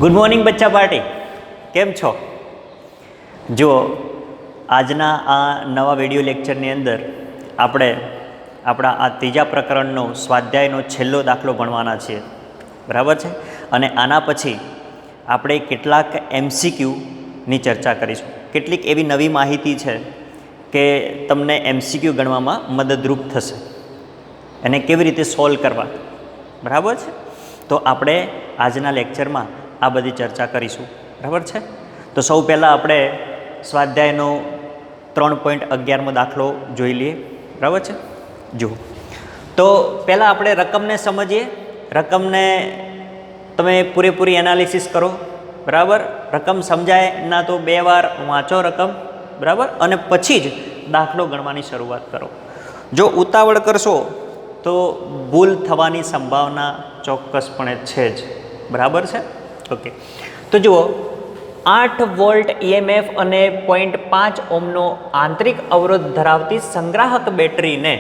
Good morning બચ્ચા party, કેમ છો? જો આજના આ નવા વિડીયો લેક્ચરની અંદર આપણે આપણા આ ત્રીજા પ્રકરણનો સ્વાધ્યાયનો છેલ્લો દાખલો ભણવાના છીએ, બરાબર છે? અને આના પછી આપણે કેટલાક MCQની ચર્ચા કરીશું. કેટલીક એવી નવી માહિતી છે કે તમને MCQ ગણવામાં મદદરૂપ થશે, એને કેવી રીતે સોલ્વ કરવા, બરાબર છે? તો આપણે આજના લેક્ચરમાં આ બધી ચર્ચા કરીશું, બરાબર છે? તો સૌ પહેલાં આપણે સ્વાધ્યાયનો 3.11મો દાખલો જોઈ લઈએ, બરાબર છે? જુઓ, તો પહેલાં આપણે રકમને સમજીએ. રકમને તમે પૂરેપૂરી એનાલિસિસ કરો, બરાબર? રકમ સમજાય ના તો 2 વાર વાંચો રકમ, બરાબર? અને પછી જ દાખલો ગણવાની શરૂઆત કરો. જો ઉતાવળ કરશો તો ભૂલ થવાની સંભાવના ચોક્કસપણે છે જ, બરાબર છે? ઓકે, તો જુઓ, 8 વોલ્ટ EMF અને 0.5 ઓહ્મનો આંતરિક અવરોધ ધરાવતી સંગ્રાહક બેટરીને,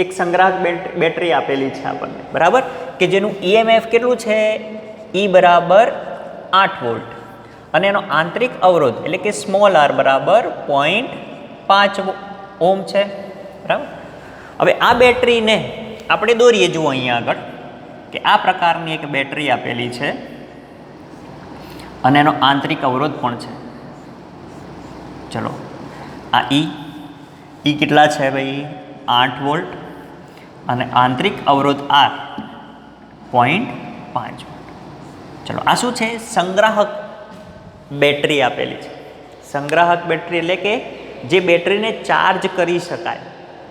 એક સંગ્રાહક બેટરી આપેલી છે આપણને, બરાબર? કે જેનું EMF કેટલું છે? E બરાબર 8 વોલ્ટ અને એનો આંતરિક અવરોધ એટલે કે સ્મોલ r બરાબર 0.5 ઓહ્મ છે, બરાબર? હવે આ બેટરીને આપણે દોરીએ. જુઓ અહીંયા આગળ કે આ પ્રકારની એક બેટરી આપેલી છે અને એનો આંતરિક અવરોધ પણ છે. ચલો, આ ઈ કેટલા છે ભાઈ? 8 વોલ્ટ અને આંતરિક અવરોધ R 0.5 વોલ્ટ. ચલો, આ શું છે? સંગ્રાહક બેટરી આપેલી છે. સંગ્રાહક બેટરી એટલે કે જે બેટરીને ચાર્જ કરી શકાય,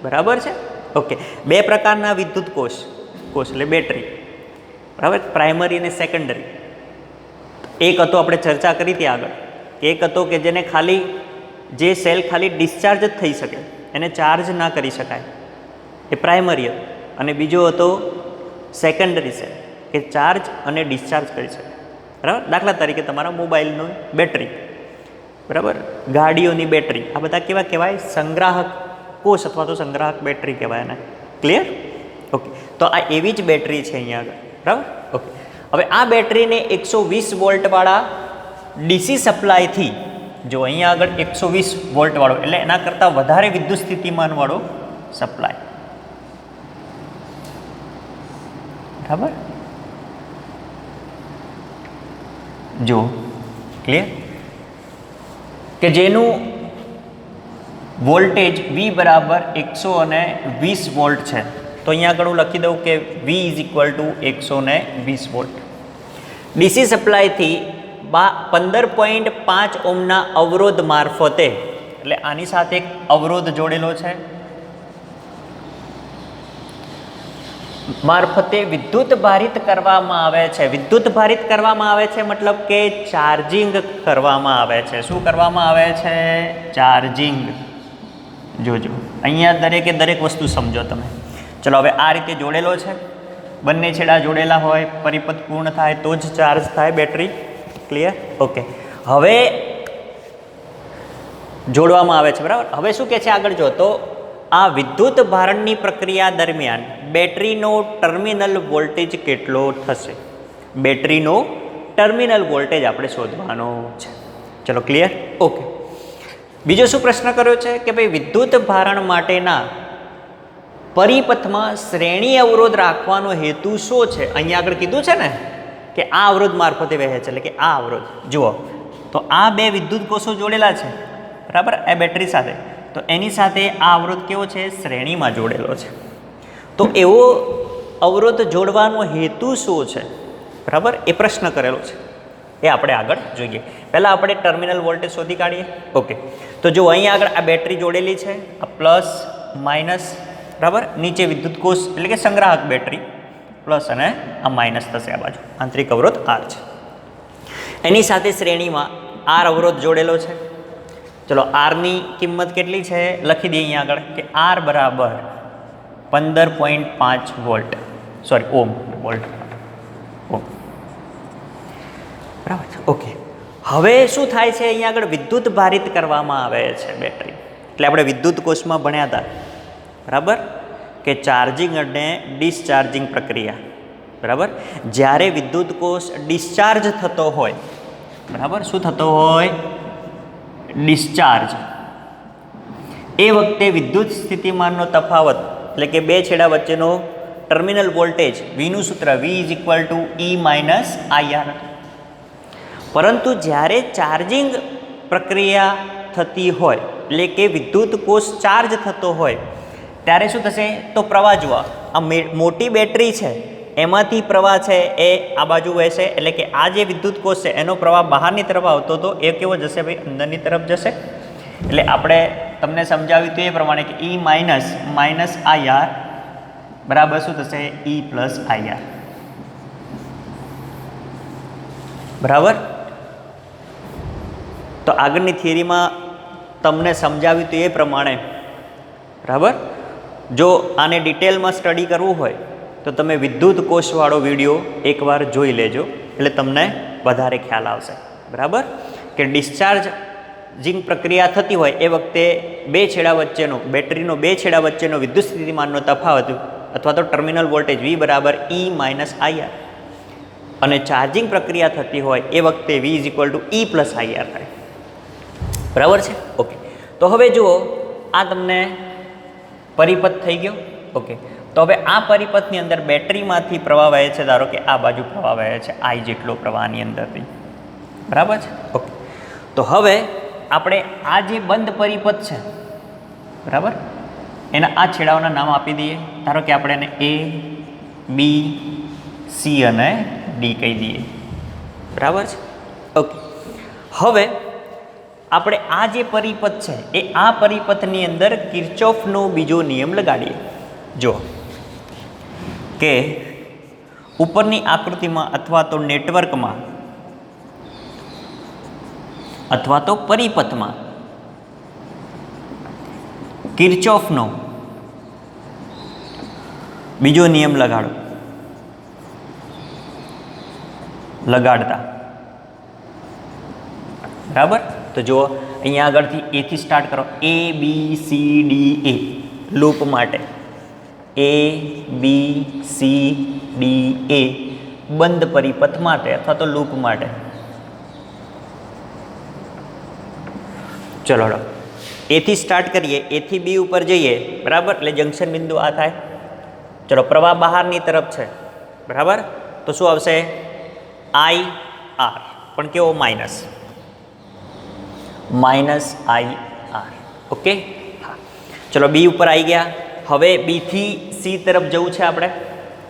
બરાબર છે? ઓકે, 2 પ્રકારના વિદ્યુત કોષ એટલે બેટરી, બરાબર? પ્રાઇમરી અને સેકન્ડરી. એક હતો, આપણે ચર્ચા કરી હતી આગળ, એક હતો કે જેને ખાલી જે સેલ ખાલી ડિસ્ચાર્જ જ થઈ શકે, એને ચાર્જ ના કરી શકાય, એ પ્રાઇમરી હતો. અને બીજો હતો સેકન્ડરી સેલ, કે ચાર્જ અને ડિસ્ચાર્જ કરી શકે, બરાબર? દાખલા તરીકે તમારા મોબાઈલની બેટરી, બરાબર? ગાડીઓની બેટરી, આ બધા કેવા કહેવાય? સંગ્રાહક કોષ અથવા તો સંગ્રાહક બેટરી કહેવાય એને. ક્લિયર? ઓકે, તો આ એવી જ બેટરી છે અહીંયા આગળ, બરાબર? ઓકે, હવે આ બેટરીને 120 વોલ્ટવાળા ડીસી સપ્લાયથી, જો અહીંયા આગળ 120 વોલ્ટવાળો એટલે એના કરતાં વધારે વિદ્યુત સ્થિતિમાનવાળો સપ્લાય, બરાબર? જો ક્લિયર? કે જેનું વોલ્ટેજ V બરાબર 120 વોલ્ટ છે. તો અહીંયા આગળ હું લખી દઉં કે V = 120 વોલ્ટ. ડીસી સપ્લાયથી 15.5 ઓહ્મના અવરોધ મારફતે, એટલે આની સાથે એક અવરોધ જોડેલો છે, મારફતે વિદ્યુત ભારિત કરવામાં આવે છે. વિદ્યુત ભારિત કરવામાં આવે છે મતલબ કે ચાર્જિંગ કરવામાં આવે છે. શું કરવામાં આવે છે? ચાર્જિંગ. જોજો અહીંયા દરેકે દરેક વસ્તુ સમજો તમે. ચલો, હવે આ રીતે જોડેલો છે, બંને છેડા જોડેલા હોય, પરિપથ પૂર્ણ થાય તો જ ચાર્જ થાય બેટરી. ક્લિયર? ઓકે, હવે જોડવામાં આવે છે, બરાબર? હવે શું કહે છે આગળ? જો તો આ વિદ્યુત ભારણની પ્રક્રિયા દરમિયાન બેટરીનો ટર્મિનલ વોલ્ટેજ કેટલો થશે? બેટરીનો ટર્મિનલ વોલ્ટેજ આપણે શોધવાનો છે. ચલો, ક્લિયર? ઓકે, બીજો શું પ્રશ્ન કર્યો છે કે ભાઈ વિદ્યુત ભારણ માટેના પરિપથમાં શ્રેણી અવરોધ રાખવાનો હેતુ શું છે? અહીંયા આગળ કીધું છે ને કે આ અવરોધ મારફતે વહે છે, એટલે કે આ અવરોધ. જુઓ, તો આ 2 વિદ્યુત કોષો જોડેલા છે, બરાબર? આ બેટરી સાથે, તો એની સાથે આ અવરોધ કેવો છે? શ્રેણીમાં જોડેલો છે. તો એવો અવરોધ જોડવાનો હેતુ શું છે, બરાબર? એ પ્રશ્ન કરેલો છે, એ આપણે આગળ જોઈએ. પહેલાં આપણે ટર્મિનલ વોલ્ટેજ શોધી કાઢીએ. ઓકે, તો જો અહીંયા આગળ આ બેટરી જોડેલી છે, આ પ્લસ માઇનસ, બરાબર? નીચે વિદ્યુત કોષ એટલે કે સંગ્રાહક બેટરી, પ્લસ અને આ માઇનસ થશે આ બાજુ. આંતરિક અવરોધ R છે, એની સાથે શ્રેણીમાં R અવરોધ જોડેલો છે. ચલો, આરની કિંમત કેટલી છે લખી દઈએ અહીંયા આગળ કે R બરાબર 15.5 volt, sorry ohm, volt ohm, બરાબર છે? ઓકે, હવે શું થાય છે? અહીંયા આગળ વિદ્યુત ભારિત કરવામાં આવે છે બેટરી. એટલે આપણે વિદ્યુત કોષમાં ભણ્યા હતા, બરાબર? કે ચાર્જિંગ અને ડિસ્ચાર્જિંગ પ્રક્રિયા, બરાબર. જ્યારે વિદ્યુત કોષ ડિસ્ચાર્જ થતો હોય, બરાબર, શું થતો હોય? ડિસ્ચાર્જ. એ વખતે વિદ્યુત સ્થિતિમાનનો તફાવત એટલે કે બે છેડા વચ્ચેનો ટર્મિનલ વોલ્ટેજ વીનું સૂત્ર V is equal to E minus IR. પરંતુ જ્યારે ચાર્જિંગ પ્રક્રિયા થતી હોય એટલે કે વિદ્યુત કોષ ચાર્જ થતો હોય ત્યારે શું થશે? તો પ્રવાહ જુઓ, આ મોટી બેટરી છે એમાંથી પ્રવાહ છે એ આ બાજુ વહેશે, એટલે કે આ જે વિદ્યુત કોષ છે એનો પ્રવાહ બહારની તરફ આવતો હતો એ કેવો જશે ભાઈ? અંદરની તરફ જશે. એટલે આપણે તમને સમજાવ્યું તો એ પ્રમાણે કે E માઇનસ IR બરાબર શું થશે? E plus IR. બરાબર. તો આગળની થિયરીમાં તમને સમજાવ્યું તો એ પ્રમાણે, બરાબર, જો આને ડિટેલમાં સ્ટડી કરવું હોય તો તમે વિદ્યુત કોષવાળો વિડીયો એકવાર જોઈ લેજો, એટલે તમને વધારે ખ્યાલ આવશે. બરાબર, કે ડિસ્ચાર્જિંગ પ્રક્રિયા થતી હોય એ વખતે બે છેડા વચ્ચેનો બેટરીનો બે છેડા વચ્ચેનો વિદ્યુત સ્થિતિમાનનો તફાવત અથવા તો ટર્મિનલ વોલ્ટેજ V બરાબર E માઇનસ IR, અને ચાર્જિંગ પ્રક્રિયા થતી હોય એ વખતે V is equal to E plus IR થાય. બરાબર છે? ઓકે. તો હવે જુઓ, આ તમને પરિપથ થઈ ગયો. ઓકે. તો હવે આ પરિપથની અંદર બેટરીમાંથી પ્રવાહ વહે છે, ધારો કે આ બાજુ પ્રવાહ વહે છે I જેટલો પ્રવાહની અંદરથી. બરાબર છે? ઓકે. તો હવે આપણે આ જે બંધ પરિપથ છે, બરાબર, એના આ છેડાઓના નામ આપી દઈએ. ધારો કે આપણે એને A, B, C અને D કહી દઈએ. બરાબર છે? ઓકે. હવે આપણે આ જે પરિપથ છે એ આ પરિપથની અંદર કિર્ચોફનો બીજો નિયમ લગાડીએ. જો કે ઉપરની આકૃતિમાં અથવા તો નેટવર્કમાં અથવા તો પરિપથમાં કિર્ચોફનો બીજો નિયમ લગાડતા. બરાબર. તો જુઓ, અહીંયા આગળથી A થી સ્ટાર્ટ કરો. A B C D A loop માટે A B C D A બંધ પરિપથ માટે અથવા તો લૂપ માટે. ચલો A થી સ્ટાર્ટ કરીએ, A થી B ઉપર જઈએ. બરાબર, એટલે જંક્શન બિંદુ આ થાય. ચલો, પ્રવાહ બહારની તરફ છે. બરાબર, તો શું આવશે? IR, પણ કેવો? Minus IR. ઓકે. હા, ચલો B ઉપર આવી ગયા. હવે B થી C તરફ જવું છે આપણે.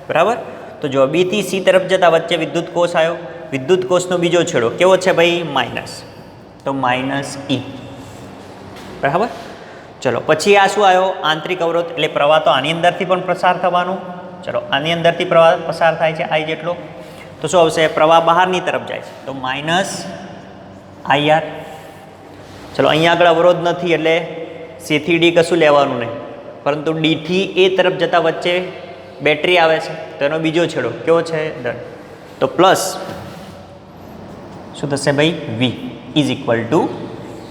બરાબર, તો જો B થી C તરફ જતા વચ્ચે વિદ્યુત કોષ આવ્યો. વિદ્યુત કોષનો બીજો છેડો કેવો છે ભાઈ? માઇનસ. તો માઇનસ E. બરાબર. ચલો, પછી આ શું આવ્યો? આંતરિક અવરોધ, એટલે પ્રવાહ તો આની અંદરથી પણ પસાર થવાનું. ચલો, આની અંદરથી પ્રવાહ પસાર થાય છે I જેટલો. તો શું આવશે? પ્રવાહ બહારની તરફ જાય છે, તો માઇનસ IR. ચલો, અહીંયા આગળ અવરોધ નથી એટલે C થી D કશું લેવાનું નહીં, પરંતુ D થી A તરફ જતા વચ્ચે બેટરી આવે છે, તો એનો બીજો છેડો કેવો છે? ડન. તો પ્લસ શું થશે ભાઈ? V is equal to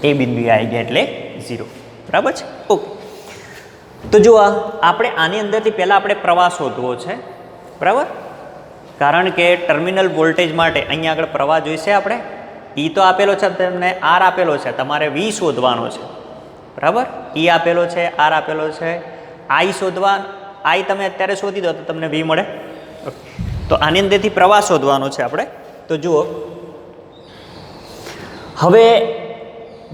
A બિંદુ આવી ગયા એટલે 0. બરાબર છે? ઓકે. તો જો આપણે આની અંદરથી પહેલાં આપણે પ્રવાહ શોધવો છે. બરાબર, કારણ કે ટર્મિનલ વોલ્ટેજ માટે અહીંયા આગળ પ્રવાહ જોઈશે આપણે. E તો આપેલો છે તમને, R આપેલો છે, તમારે V શોધવાનો છે. બરાબર, E આપેલો છે, R આપેલો છે, I તમે અત્યારે શોધી દો તો તમને V મળે. તો આની અંદરથી પ્રવાહ શોધવાનો છે આપણે. તો જુઓ, હવે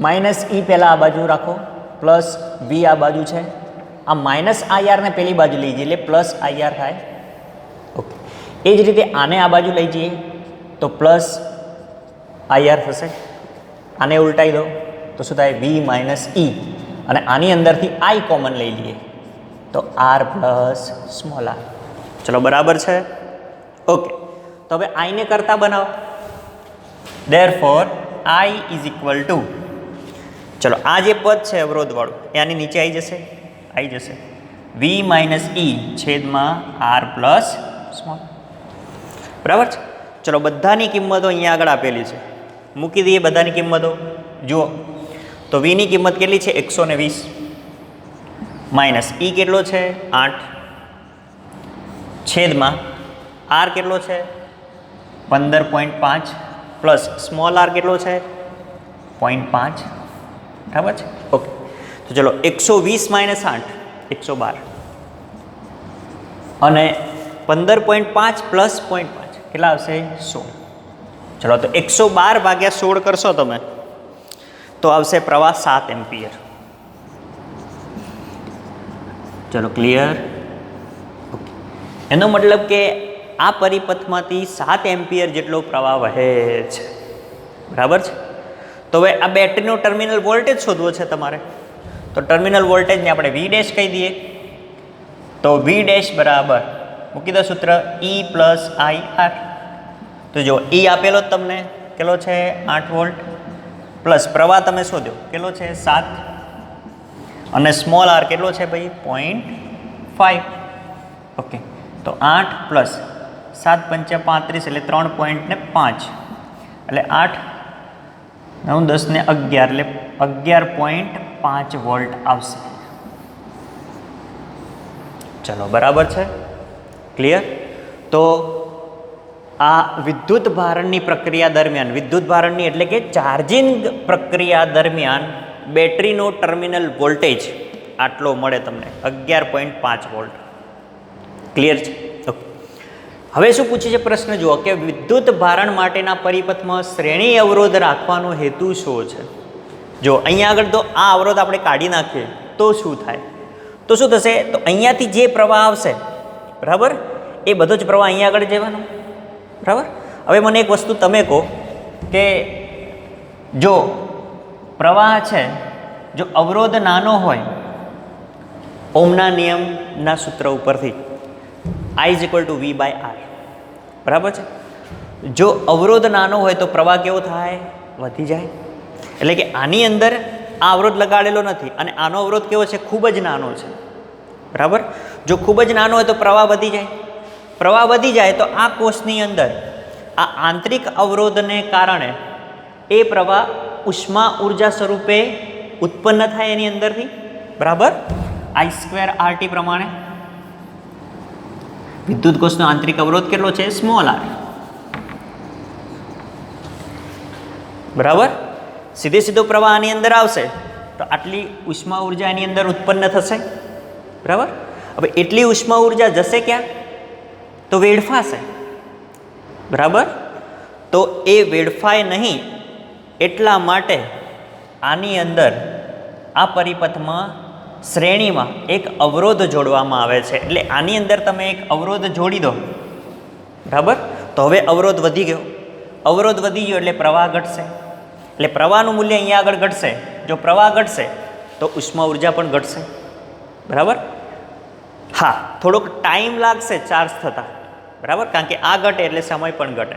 માઇનસ E પહેલાં આ બાજુ રાખો, પ્લસ V આ બાજુ છે. આ માઇનસ IR ને પેલી બાજુ લઈ જઈએ એટલે પ્લસ IR થાય. ઓકે. એ જ રીતે આને આ બાજુ લઈ જઈએ તો પ્લસ IR થશે. આને ઉલટાઈ દો તો શું થાય? V minus E. અને આની અંદરથી I કોમન લઈ લઈએ તો R પ્લસ સ્મોલ r. ચલો, બરાબર છે? ઓકે. તો હવે I ને કરતા બનાવો. Therefore I is equal to, ચલો, આ જે પદ છે અવરોધવાળું એ આની નીચે આવી જશે V માઇનસ E છેદમાં R પ્લસ સ્મોલ. બરાબર છે? ચલો, બધાની કિંમતો અહીંયા આગળ આપેલી છે, મૂકી દઈએ બધાની કિંમતો. જુઓ તો V ની કિંમત કેટલી છે? 120. માઇનસ E કેટલો છે? 8 છેદમાં આર કેટલો છે 15.5 પ્લસ સ્મોલ આર કેટલો છે 0.5, બરાબર છે. ઓકે, તો ચલો 120 માઇનસ 8 112 અને 15.5 પ્લસ 0.5 કેટલા આવશે 16. ચલો તો 112 ભાગ્યા 16 કરશો તમે તો આવશે પ્રવાહ 7 એમ્પિયર. ચલો ક્લિયર. એનો મતલબ કે આ પરિપથમાંથી 7 એમ્પિયર જેટલો પ્રવાહ વહે છે, બરાબર છે. તો હવે આ બેટરીનો ટર્મિનલ વોલ્ટેજ શોધવો છે તમારે, તો ટર્મિનલ વોલ્ટેજને આપણે વી ડેશ કહી દઈએ. તો વી ડેશ બરાબર મૂકી દો સૂત્ર E પ્લસ આઈ આર. તો જો E આપેલો જ તમને કેટલો છે 8 વોલ્ટ પ્લસ પ્રવાહ તમે શોધ્યો કેટલો છે 7 અને સ્મોલ આર કેટલો છે ભાઈ 0.5. ઓકે, તો 8 પ્લસ 7 પંચા 35 એટલે 3.5 એટલે 8 9 10 ને 11 એટલે 11.5 વોલ્ટ આવશે. ચલો બરાબર છે, ક્લિયર. તો આ વિદ્યુત ભારણની પ્રક્રિયા દરમિયાન, વિદ્યુત ભારણની એટલે કે ચાર્જિંગ પ્રક્રિયા દરમિયાન બેટરીનો ટર્મિનલ વોલ્ટેજ આટલો મળે તમને 11.5 વોલ્ટ. ક્લિયર છે. ઓકે, હવે શું પૂછે છે પ્રશ્ન જુઓ કે વિદ્યુત ભારણ માટેના પરિપથમાં શ્રેણી અવરોધ રાખવાનો હેતુ શું છે. જો અહીંયા આગળ તો આ અવરોધ આપણે કાઢી નાખીએ તો શું થાય, તો શું થશે, તો અહીંયાથી જે પ્રવાહ આવશે બરાબર એ બધો જ પ્રવાહ અહીંયા આગળ જવાનો, બરાબર. હવે મને એક વસ્તુ તમે કહો કે જો પ્રવાહ છે, જો અવરોધ નાનો હોય, ઓમના નિયમના સૂત્ર ઉપરથી I is equal to V by R, બરાબર છે. જો અવરોધ નાનો હોય તો પ્રવાહ કેવો થાય, વધી જાય. એટલે કે આની અંદર આ અવરોધ લગાડેલો નથી અને આનો અવરોધ કેવો છે, ખૂબ જ નાનો છે, બરાબર. જો ખૂબ જ નાનો હોય તો પ્રવાહ વધી જાય. પ્રવાહ વધી જાય તો આ કોષની અંદર આ આંતરિક અવરોધને કારણે એ પ્રવાહ ઉષ્મા ઉર્જા સ્વરૂપે ઉત્પન્ન થાય એની અંદરથી, બરાબર. I²RT પ્રમાણે વિદ્યુત કોષનો આંતરિક અવરોધ કેટલો છે, સ્મોલ આર, બરાબર. સીધે સીધો પ્રવાહ આની અંદર આવશે તો આટલી ઉષ્મા ઉર્જા એની અંદર ઉત્પન્ન થશે, બરાબર. હવે એટલી ઉષ્મા ઉર્જા જશે ક્યાં, તો વેડફાશે, બરાબર. તો એ વેડફાય નહીં એટલા માટે આની અંદર આ પરિપથમાં શ્રેણીમાં એક અવરોધ જોડવામાં આવે છે. એટલે આની અંદર તમે એક અવરોધ જોડી દો, બરાબર. તો હવે અવરોધ વધી ગયો, અવરોધ વધી ગયો એટલે પ્રવાહ ઘટશે, એટલે પ્રવાહનું મૂલ્ય અહીંયા આગળ ઘટશે. જો પ્રવાહ ઘટશે તો ઉષ્મા ઉર્જા પણ ઘટશે, બરાબર. હા, થોડોક ટાઈમ લાગશે ચાર્જ થતાં, બરાબર, કારણ કે આ ઘટે એટલે સમય પણ ઘટે,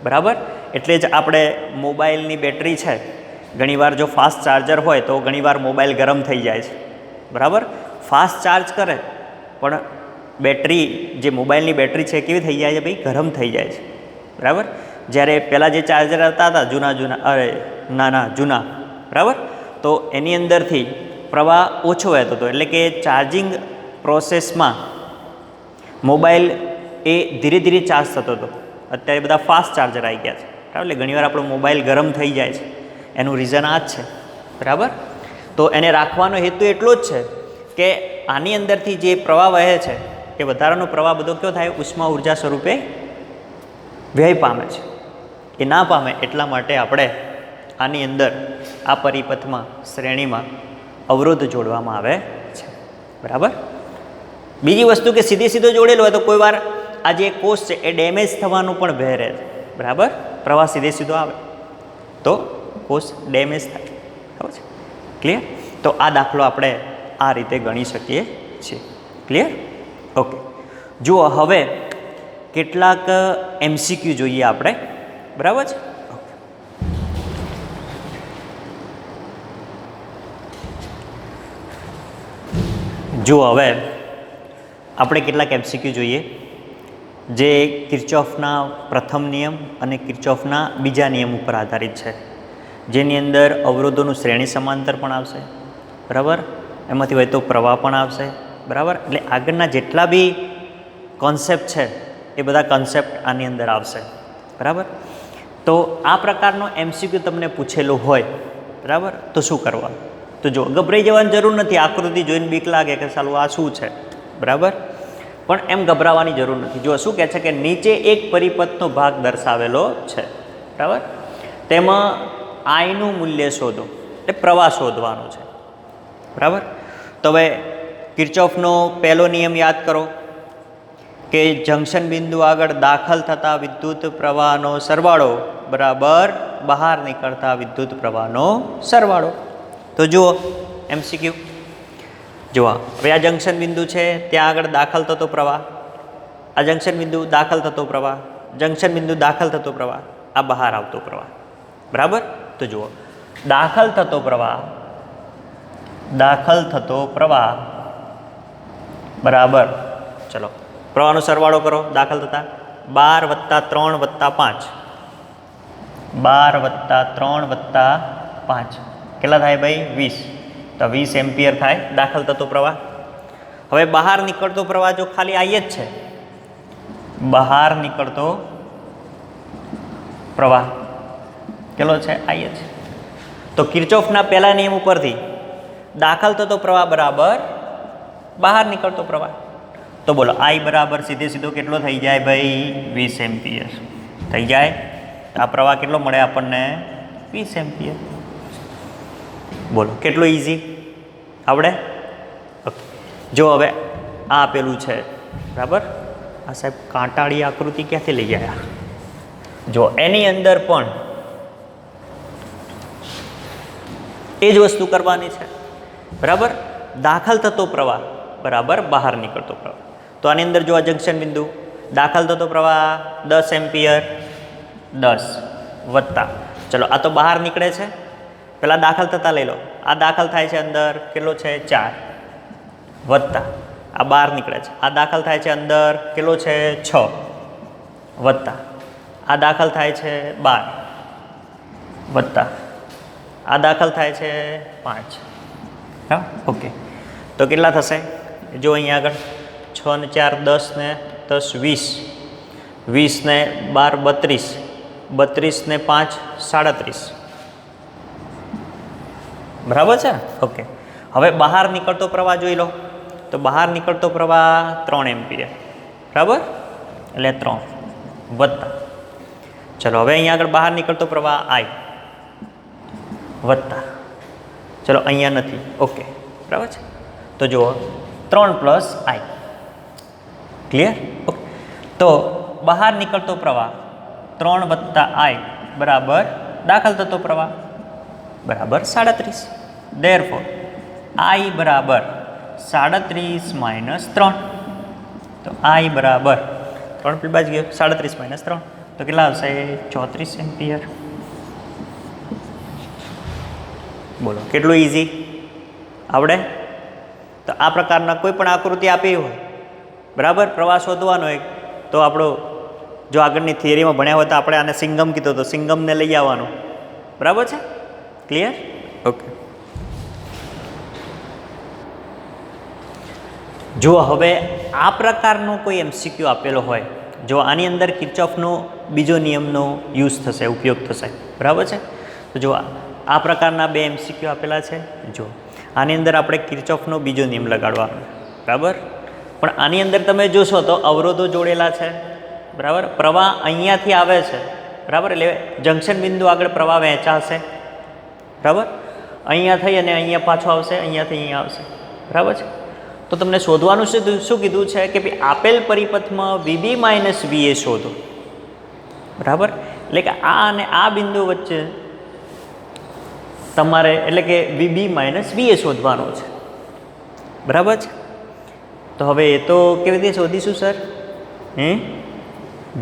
બરાબર. એટલે જ આપણે મોબાઈલની બેટરી છે, ઘણીવાર જો ફાસ્ટ ચાર્જર હોય તો ઘણીવાર મોબાઈલ ગરમ થઈ જાય છે, બરાબર. ફાસ્ટ ચાર્જ કરે પણ બેટરી જે મોબાઈલની બેટરી છે કેવી થઈ જાય છે ભાઈ, ગરમ થઈ જાય છે, બરાબર. જ્યારે પહેલાં જે ચાર્જર હતા જૂના, બરાબર, તો એની અંદરથી પ્રવાહ ઓછો વહેતો હતો, એટલે કે ચાર્જિંગ પ્રોસેસમાં મોબાઈલ એ ધીરે ધીરે ચાર્જ થતો હતો. અત્યારે બધા ફાસ્ટ ચાર્જર આવી ગયા છે, બરાબર. એટલે ઘણીવાર આપણો મોબાઈલ ગરમ થઈ જાય છે, એનું રીઝન આ જ છે, બરાબર. તો એને રાખવાનો હેતુ એટલો જ છે કે આની અંદરથી જે પ્રવાહ વહે છે એ વધારાનો પ્રવાહ બધો કયો થાય, ઉષ્મા ઉર્જા સ્વરૂપે વ્યય પામે છે. એ ના પામે એટલા માટે આપણે આની અંદર આ પરિપથમાં શ્રેણીમાં અવરોધ જોડવામાં આવે છે, બરાબર. બીજી વસ્તુ કે સીધો જોડેલો હોય તો કોઈ વાર આ જે કોષ છે એ ડેમેજ થવાનું પણ ભય રહે છે, બરાબર. પ્રવાહ સીધો આવે તો કોષ ડેમેજ થાય, બરાબર છે, ક્લિયર. તો આ દાખલો આપણે આ રીતે ગણી શકીએ છીએ, ક્લિયર. ઓકે, જુઓ હવે કેટલાક MCQ જોઈએ આપણે, બરાબર છે. જુઓ હવે આપણે કેટલાક MCQ જોઈએ જે કિર્ચોફના પ્રથમ નિયમ અને કિર્ચોફના બીજા નિયમ ઉપર આધારિત છે, જેની અંદર અવરોધોનું શ્રેણી સમાંતર પણ આવશે, બરાબર. એમાંથી વહેતો પ્રવાહ પણ આવશે, બરાબર. એટલે આગળના જેટલા બી કોન્સેપ્ટ છે એ બધા કન્સેપ્ટ આની અંદર આવશે, બરાબર. તો આ પ્રકારનો MCQ તમને પૂછેલું હોય, બરાબર, તો શું કરવાનું? તો જો ગભરાઈ જવાની જરૂર નથી. આકૃતિ જોઈને બીક લાગે કે સાલું આ શું છે, બરાબર, પણ એમ ગભરાવાની જરૂર નથી. જો શું કહે છે કે નીચે એક પરિપથનો ભાગ દર્શાવેલો છે, બરાબર, તેમાં આઈનું મૂલ્ય શોધો, એટલે પ્રવાહ શોધવાનો છે, બરાબર. તો હવે કિર્ચોફનો પહેલો નિયમ યાદ કરો કે જંકશન બિંદુ આગળ દાખલ થતા વિદ્યુત પ્રવાહનો સરવાળો બરાબર બહાર નીકળતા વિદ્યુત પ્રવાહનો સરવાળો. તો જુઓ MCQ, જુઓ હવે આ જંકશન બિંદુ છે, ત્યાં આગળ દાખલ થતો પ્રવાહ, આ જંકશન બિંદુ દાખલ થતો પ્રવાહ, જંકશન બિંદુ દાખલ થતો પ્રવાહ, આ બહાર આવતો પ્રવાહ, બરાબર. તો જુઓ દાખલ થતો પ્રવાહ બરાબર, ચલો પ્રવાહનો સરવાળો કરો. દાખલ થતા 12 + 3 + 5, 12 + 3 + 5 કેટલા થાય ભાઈ? 20. તો 20 એમ્પિયર થાય દાખલ થતો પ્રવાહ. હવે બહાર નીકળતો પ્રવાહ જો ખાલી આઈ જ છે, બહાર નીકળતો પ્રવાહ કેટલો છે? આઈ જ. તો કિર્ચોફના પહેલા નિયમ ઉપરથી દાખલ થતો પ્રવાહ બરાબર બહાર નીકળતો પ્રવાહ. તો બોલો આઈ બરાબર સીધો કેટલો થઈ જાય ભાઈ? 20 એમ્પિયર થઈ જાય. આ પ્રવાહ કેટલો મળે આપણને? 20 એમ્પિયર. બોલો કેટલું ઇઝી આવડે? ઓકે. જો હવે આ આપેલું છે, બરાબર, આ સાહેબ કાંટાળી આકૃતિ ક્યાંથી લઈ આવ્યા? જો એની અંદર પણ એ જ વસ્તુ કરવાની છે, બરાબર. દાખલ થતો પ્રવાહ બરાબર બહાર નીકળતો પ્રવાહ. તો આની અંદર જો આ જંકશન બિંદુ દાખલ થતો પ્રવાહ 10 એમ્પિયર, 10 વત્તા, ચલો આ તો બહાર નીકળે છે, પેલા દાખલ થતા લઈ લો. આ દાખલ થાય છે અંદર કેટલો છે? 4 વત્તા આ બહાર નીકળે છે, આ દાખલ થાય છે અંદર કેટલો છે? 6 વત્તા આ દાખલ થાય છે 12 વત્તા આ દાખલ થાય છે 5. હા, ઓકે. તો કેટલા થશે? જો અહીંયા આગળ 6 ને 4 10 ને 10 20, 20 ને 12 32, 32 ને 5 37, બરાબર છે. ઓકે. હવે બહાર નીકળતો પ્રવાહ જોઈ લો. તો બહાર નીકળતો પ્રવાહ 3 એમ્પિયર, બરાબર, એટલે 3 વત્તા, ચલો હવે અહીંયા આગળ બહાર નીકળતો પ્રવાહ આઈ વત્તા, ચલો અહીંયા નથી, ઓકે, બરાબર છે. તો જુઓ 3 + આઈ, ક્લિયર? ઓકે. તો બહાર નીકળતો પ્રવાહ 3 વત્તા આઈ બરાબર દાખલ થતો પ્રવાહ બરાબર 37. ધેરફોર આઈ બરાબર 37 - 3. તો આઈ બરાબર 3 પેલી બાજુ ગયો, 37 - 3 તો કેટલા આવશે? 34 એમ્પિયર. બોલો કેટલું ઇઝી આવડે? તો આ પ્રકારના કોઈ પણ આકૃતિ આપી હોય, બરાબર, પ્રવાહ શોધવાનો હોય, તો આપણો જો આગળની થિયરીમાં ભણ્યા હોય તો આપણે આને સિંગમ કીધો, તો સિંગમને લઈ આવવાનું, બરાબર છે. ક્લિયર? ઓકે. જો હવે આ પ્રકારનો કોઈ MCQ આપેલો હોય, જો આની અંદર કિર્ચોફનો બીજો નિયમનો યુઝ થશે, ઉપયોગ થશે, બરાબર છે. તો જો આ પ્રકારના 2 MCQ આપેલા છે. જો આની અંદર આપણે કિર્ચોફનો બીજો નિયમ લગાડવાનો, બરાબર, પણ આની અંદર તમે જોશો તો અવરોધો જોડેલા છે, બરાબર. પ્રવાહ અહીંયાથી આવે છે, બરાબર, એટલે જંકશન બિંદુ આગળ પ્રવાહ વહેંચાશે, બરાબર, અહીંયા થઈ અને અહીંયા પાછો આવશે, અહીંયાથી અહીંયા આવશે, બરાબર છે. તો તમને શોધવાનું શું કીધું છે કે ભાઈ આપેલ પરિપથમાં VB - VA શોધો, બરાબર. એટલે કે આ અને આ બિંદુ વચ્ચે તમારે એટલે કે VB - VA શોધવાનો છે, બરાબર છે. તો હવે એ તો કેવી રીતે શોધીશું સર?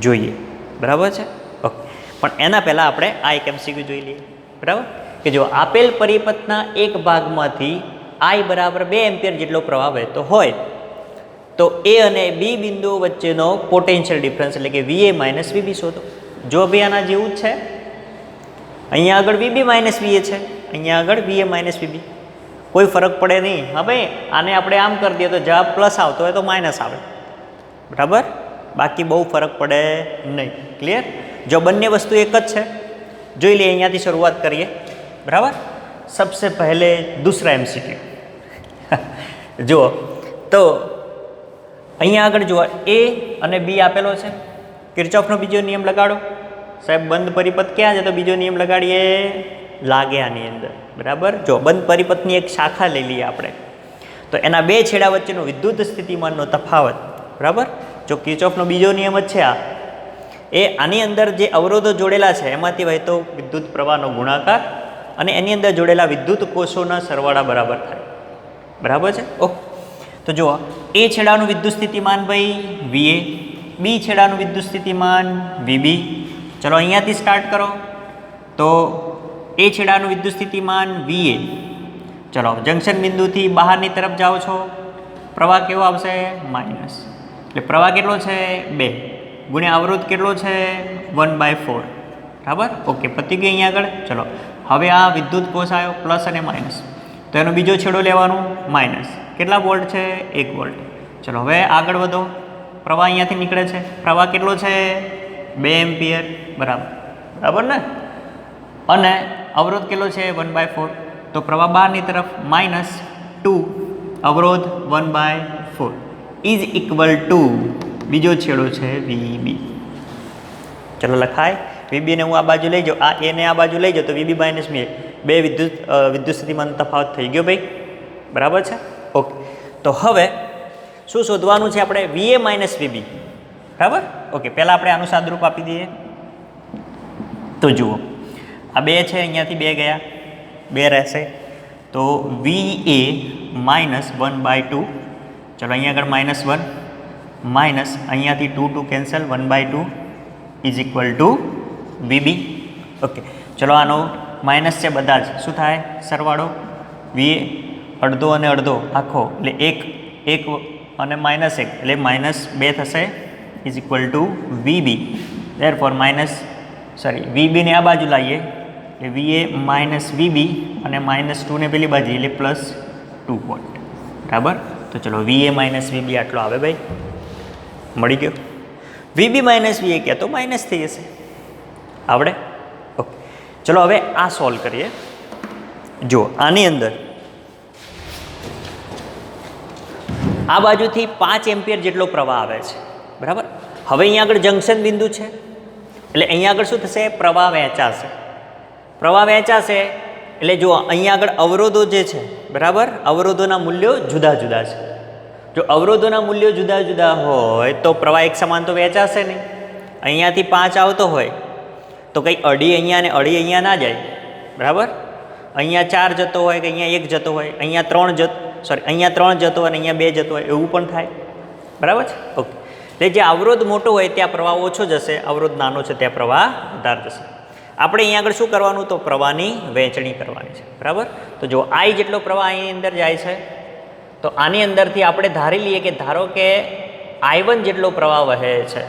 જોઈએ, બરાબર છે. ઓકે. પણ એના પહેલાં આપણે આ એક MCQ જોઈ લઈએ, બરાબર, કે જો આપેલ પરિપથના એક ભાગમાંથી I બરાબર 2 એમ્પિયર જેટલો પ્રવાહ વહેતો હોય તો A અને B બિંદુઓ વચ્ચેનો પોટેન્શિયલ ડિફરન્સ એટલે કે VA - VB શોધો. જો ભાઈ આના જેવું જ છે, અહીંયા આગળ VB - VA છે, અહીંયા આગળ VA - VB, કોઈ ફરક પડે નહીં. હા ભાઈ, આને આપણે આમ કરી દઈએ તો જવાબ પ્લસ આવતો હોય તો માઇનસ આવે, બરાબર. બાકી બહુ ફરક પડે નહીં. ક્લિયર? જો બંને વસ્તુ એક જ છે, જોઈ લઈએ, અહીંયાથી શરૂઆત કરીએ. બરાબર? સબસે પહેલે દૂસરા MCQ. જુઓ તો અહીંયા આગળ જુઓ, A અને B આપેલો છે. કિર્ચોફનો બીજો નિયમ લગાડો. સાહેબ બંધ પરિપથ ક્યાં છે? તો બીજો નિયમ લગાડીએ, લાગે આની અંદર. બરાબર? જો બંધ પરિપથની એક શાખા લઈ લઈએ આપણે, તો એના બે છેડા વચ્ચેનો વિદ્યુત સ્થિતિમાનનો તફાવત. બરાબર? જો કિર્ચોફનો બીજો નિયમ જ છે આ, એ આની અંદર જે અવરોધો જોડેલા છે એમાંથી વહેતો વિદ્યુત પ્રવાહનો ગુણાકાર અને એની અંદર જોડેલા વિદ્યુત કોષોના સરવાળા બરાબર થાય. બરાબર છે? ઓહ, તો જુઓ, A છેડાનું વિદ્યુત સ્થિતિમાન ભાઈ VA, B છેડાનું વિદ્યુત સ્થિતિમાન VB. ચલો અહીંયાથી સ્ટાર્ટ કરો. તો A છેડાનું વિદ્યુત સ્થિતિમાન VA. ચલો જંકશન બિંદુથી બહારની તરફ જાઓ છો, પ્રવાહ કેવો આવશે? માઇનસ. એટલે પ્રવાહ કેટલો છે? 2 ગુણ્યા અવરોધ કેટલો છે? 1/4. બરાબર? ઓકે, પતી ગઈ અહીંયા આગળ. ચલો હવે આ વિદ્યુત કોષ આવ્યો પ્લસ અને માઇનસ, તો એનો બીજો છેડો લેવાનો માઇનસ. કેટલા વોલ્ટ છે? 1 વોલ્ટ. ચલો હવે આગળ વધો. પ્રવાહ અહીંયાથી નીકળે છે, પ્રવાહ કેટલો છે? 2 એમ્પિયર. બરાબર? બરાબર ને? અને અવરોધ કેટલો છે? 1/4. તો પ્રવાહ બહારની તરફ -2 અવરોધ 1/4 ઇઝ ઇક્વલ ટુ બીજો છેડો છે VB. ચલો લખાય. VB ને હું આ બાજુ લઈ જાઉં, આ A ને આ બાજુ લઈ જાઉં, તો VB માઇનસ VA, બે વિદ્યુત સ્થિતિમાન તફાવત થઈ ગયો ભાઈ. બરાબર છે? ઓકે, તો હવે શું શોધવાનું છે આપણે? VA minus VB. બરાબર? ઓકે, પહેલાં આપણે આનું સાદરૂપ આપી દઈએ. તો જુઓ, આ 2 છે, અહીંયાથી 2 ગયા, 2 રહેશે. તો VA માઇનસ 1/2. ચલો અહીંયા આગળ -1 માઇનસ અહીંયાથી 2 cancel, 1/2 is equal to VB. Okay, ચલો આનો માઇનસ છે બધા જ, શું થાય? સરવાળો. VA અડધો અને અડધો આખો એટલે 1 અને -1 એટલે -2 થશે, is equal to VB. Therefore VB ને આ બાજુ લાવીએ એટલે VA માઇનસ VB અને -2 ને પેલી બાજુ એટલે +2 વોલ્ટ. બરાબર? તો ચલો VA માઇનસ VB આટલો આવે ભાઈ, મળી ગયો. VB માઇનસ VA ક્યાં? તો માઇનસ થઈ જશે. આવડે? ઓકે, ચલો હવે આ સોલ્વ કરીએ. જો આની અંદર આ બાજુથી 5 એમ્પિયર જેટલો પ્રવાહ આવે છે. બરાબર? હવે અહીંયા આગળ જંકશન બિંદુ છે, એટલે અહીંયા આગળ શું થશે? પ્રવાહ વહેંચાશે. પ્રવાહ વહેંચાશે એટલે જો અહીંયા આગળ અવરોધો જે છે, બરાબર, અવરોધોના મૂલ્યો જુદા જુદા છે. જો અવરોધોના મૂલ્યો જુદા જુદા હોય તો પ્રવાહ એક સમાન તો વહેંચાશે નહીં. અહીંયાથી 5 આવતો હોય તો કંઈ અઢી અહીંયા અને અઢી અહીંયા ના જાય. બરાબર? અહીંયા 4 જતો હોય કે અહીંયા 1 જતો હોય, અહીંયા 3 જતો હોય અને અહીંયા 2 જતો હોય, એવું પણ થાય. બરાબર છે? ઓકે, એટલે જે અવરોધ મોટો હોય ત્યાં પ્રવાહ ઓછો જશે, અવરોધ નાનો છે ત્યાં પ્રવાહ વધારે જશે. આપણે અહીંયા આગળ શું કરવાનું? તો પ્રવાહની વહેંચણી કરવાની છે. બરાબર? તો જો I જેટલો પ્રવાહ અહીં અંદર જાય છે, તો આની અંદરથી આપણે ધારી લઈએ કે ધારો કે I1 જેટલો પ્રવાહ વહે છે.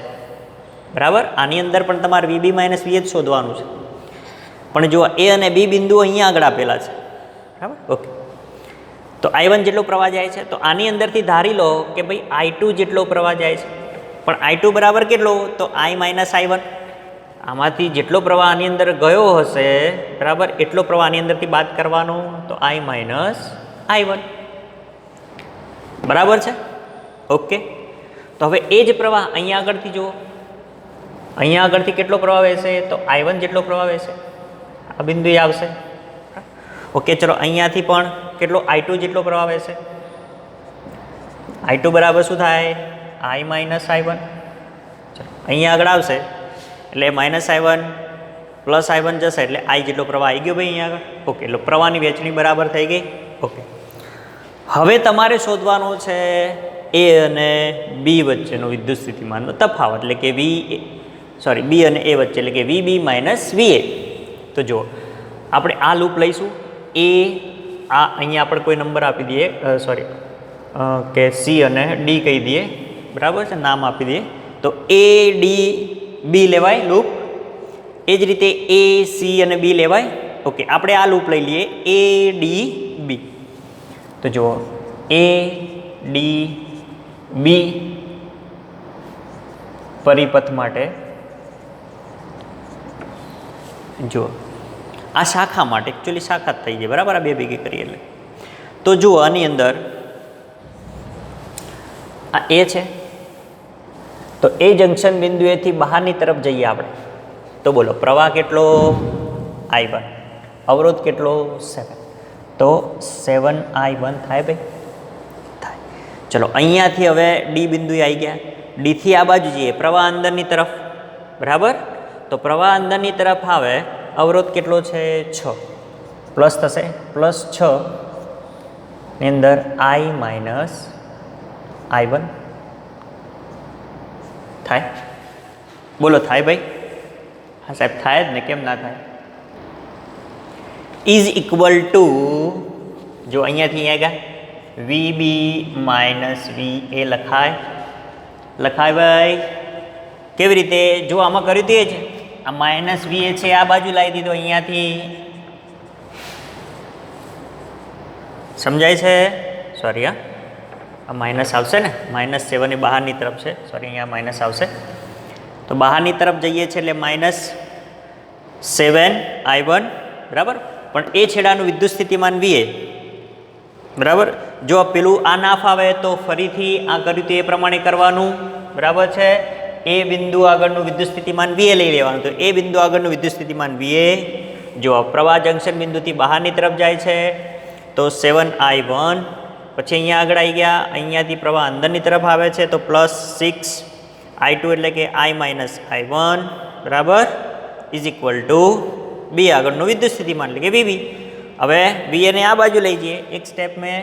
બરાબર? આની અંદર પણ તમારે VB માઇનસ VA જ શોધવાનું છે, પણ જો A અને B બિંદુ અહીંયા આગળ આપેલા છે. બરાબર? ઓકે, તો I1 જેટલો પ્રવાહ જાય છે, તો આની અંદરથી ધારી લો કે ભાઈ I2 જેટલો પ્રવાહ જાય છે. પણ I2 બરાબર કેટલો? તો I માઇનસ I1. આમાંથી જેટલો પ્રવાહ આની અંદર ગયો હશે, બરાબર, એટલો પ્રવાહ આની અંદરથી બાદ કરવાનો, તો I માઇનસ I1. બરાબર છે? ઓકે, તો હવે એ જ પ્રવાહ અહીંયા આગળથી જુઓ, અહીંયા આગળથી કેટલો પ્રવાહ વહેશે? તો I1 જેટલો પ્રવાહ વહેશે, આ બિંદુએ આવશે. ઓકે, ચલો અહીંયાથી પણ કેટલો? I2 જેટલો પ્રવાહ વહેશે. I2 બરાબર શું થાય? I minus I1. ચલો અહીંયા આગળ આવશે એટલે -I1 પ્લસ I1 જશે એટલે I જેટલો પ્રવાહ આવી ગયો ભાઈ અહીંયા આગળ. ઓકે, એટલે પ્રવાહની વહેંચણી બરાબર થઈ ગઈ. ઓકે, હવે તમારે શોધવાનો છે A અને B વચ્ચેનો વિદ્યુત સ્થિતિમાનનો તફાવત, એટલે કે B અને A વચ્ચે, એટલે કે VB માઇનસ VA. તો જુઓ, આપણે આ લૂપ લઈશું. આ અહીંયા આપણે કોઈ નંબર આપી દઈએ, કે C અને D કહી દઈએ. બરાબર છે? નામ આપી દઈએ. તો ADB લેવાય લૂપ. એ જ રીતે AC અને B લેવાય. ઓકે, આપણે આ લૂપ લઈ લઈએ ADB. તો જુઓ, ADB પરિપથ માટે જુઓ આ શાખા માટે એકચ્યુઅલી શાખા જ થઈ જાય બરાબર, આ બે ભેગી કરીએ એટલે. તો જુઓ આની અંદર આ એ છે, તો એ જંક્શન બિંદુએથી બહારની તરફ જઈએ આપણે, તો બોલો પ્રવાહ કેટલો I1, અવરોધ કેટલો 7, તો 7I1 થાય ભાઈ, થાય. ચલો અહીંયાથી હવે ડી બિંદુએ આવી ગયા, ડીથી આ બાજુ જઈએ પ્રવાહ અંદરની તરફ, બરાબર. તો પ્રવાહ અંદરની તરફ આવે, અવરોધ કેટલો છે 6, પ્લસ થશે, પ્લસ 6 ની અંદર I માઇનસ I1 થાય. બોલો થાય ભાઈ? હા સાહેબ થાય જ ને, કેમ ના થાય? ઇઝ ઇક્વલ ટુ, જો અહીંયાથી અહીંયા ગયા VB માઇનસ VA લખાય, લખાય ભાઈ. કેવી રીતે? જો આમાં કર્યું તે જ, આ માઇનસ VA છે આ બાજુ લાવી દીધો અહીંયાથી, સમજાય છે? સોરી હા, આ માઇનસ આવશે ને, -7 એ બહારની તરફ છે, સોરી અહીંયા માઇનસ આવશે. તો બહારની તરફ જઈએ છીએ એટલે -7I1 બરાબર. પણ એ છેડાનું વિદ્યુત સ્થિતિમાન VA બરાબર. જો પેલું આ ના ફાવે તો ફરીથી આ કર્યું તે એ પ્રમાણે કરવાનું, બરાબર છે. એ બિંદુ આગળનું વિદ્યુત સ્થિતિમાન VA લઈ લેવાનું, તો એ બિંદુ આગળનું વિદ્યુત સ્થિતિમાન VA. જો પ્રવાહ જંક્શન બિંદુથી બહારની તરફ જાય છે તો 7I1, પછી અહીંયા આગળ આવી ગયા, અહીંયાથી પ્રવાહ અંદરની તરફ આવે છે તો +6I2 એટલે કે I માઇનસ I1 બરાબર ઇઝ ઇક્વલ ટુ બી આગળનું વિદ્યુત સ્થિતિમાન એટલે કે VB. હવે VA ને આ બાજુ લઈ જઈએ, એક સ્ટેપ મેં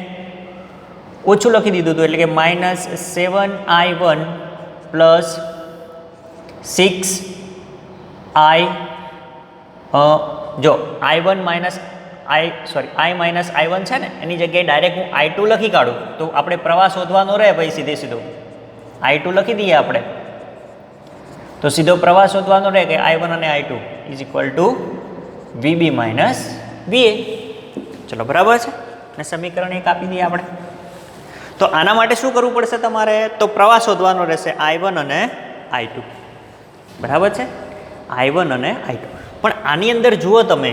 ઓછું લખી દીધું હતું એટલે કે -7I1 પ્લસ 6I, જો I1 minus I minus I1 છે ને, એની જગ્યાએ ડાયરેક્ટ હું I2 લખી કાઢું તો આપણે પ્રવાહ શોધવાનો રહે ભાઈ, સીધે સીધો I2 લખી દઈએ આપણે, તો સીધો પ્રવાહ શોધવાનો રહે કે I1 અને I2 is equal to VB minus VA. ચલો બરાબર છે ને, સમીકરણ એક આપી દઈએ આપણે. તો આના માટે શું કરવું પડશે તમારે? તો પ્રવાહ શોધવાનો રહેશે I1 અને I2 બરાબર છે, I1 અને I2. પણ આની અંદર જુઓ તમે